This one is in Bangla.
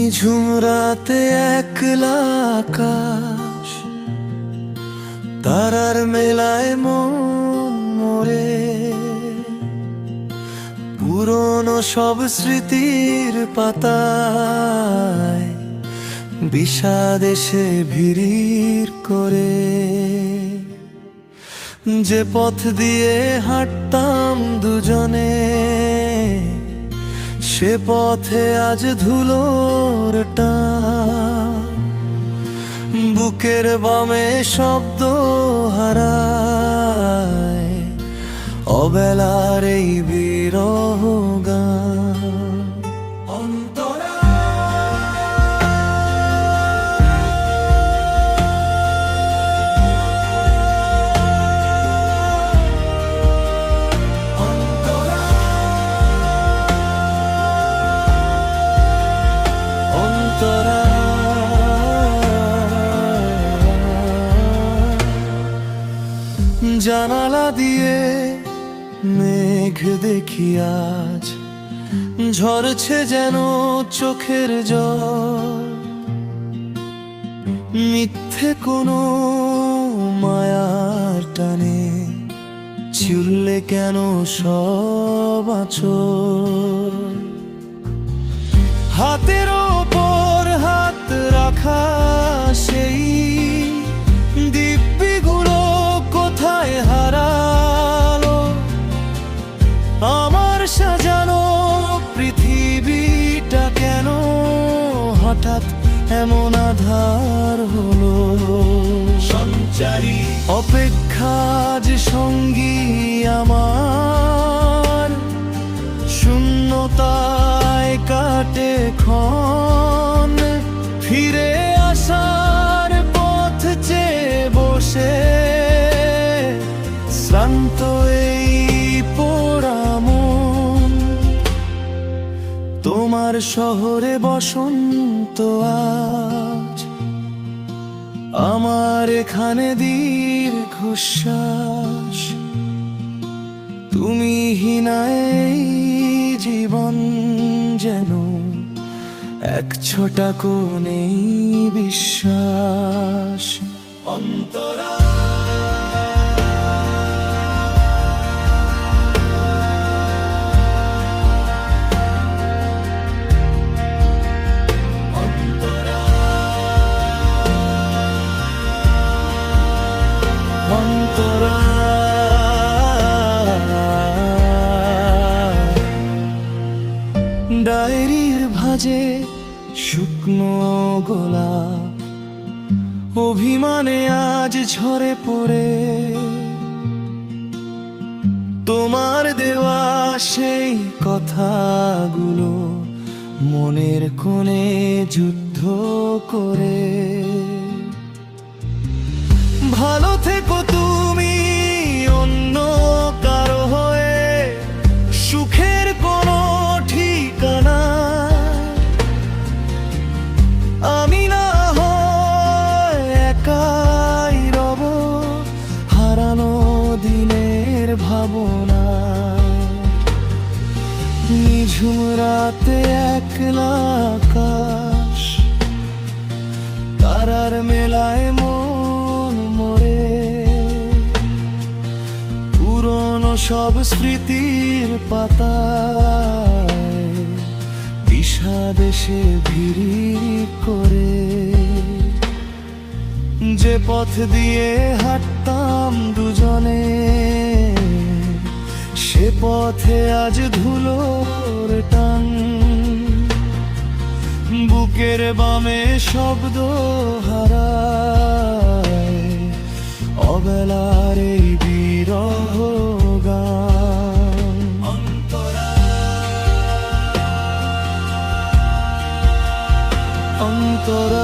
নিঝুম রাতে একলা আকাশ, তারার মেলায় মন মরে। পুরনো সব স্মৃতির পাতায় বিষাদ এসে ভিড় করে। যে পথ দিয়ে হাঁটতাম দুজনে, সে পথে আজ ধুলোর টান। বুকের বামে শব্দ হারায় অবেলার এই বিরহ গান। জানালা দিয়ে মেঘ দেখি আজ, ঝরছে যেন চোখের জল। মিথ্যে কোনো মায়ার টানে ছিঁড়লে কেন সব আঁচল। হাতের ওপর হাত রাখা সেই দিব্যিগুলো কোথায় হারালো? আমার সাজানো পৃথিবীটা কেন হঠাৎ এমন আধার হলো? সঞ্চারী অপেক্ষা যে সঙ্গী আমার, শূন্যতায় কাটে ক্ষণ। ফিরে আসার পথ চেয়ে বসে শ্রান্ত এই পোড়া মন। তোমার শহরে বসন্ত আজ, আমার এখানে দীর্ঘশ্বাস। তুমি হীনায় এই জীবন যেন এক ছোটা কোণেই বিশ্বাস। অন্তরা ডায়েরির ভাঁজে শুকনো গোলাপ, অভিমানে আজ ঝরে পড়ে। তোমার দেওয়া সেই কথাগুলো মনের কোণে যুদ্ধ করে। ভালো থেকো তুমি অন্য কারো হয়ে, সুখের কোনো ঠিকানা। আমি না হয় একাই রব হারানো দিনের ভাবনা। নিঝুম রাতে একলা আকাশ, তারার মেলায় মন মরে। পুরনো সব স্মৃতির পাতায় বিষাদ এসে ভিড় করে। যে পথ দিয়ে হাঁটতাম দুজনে, সে পথে আজ ধুলোর টান। বুকের বামে শব্দ হারায় অবেলার এই বিরহ গান। অন্তরা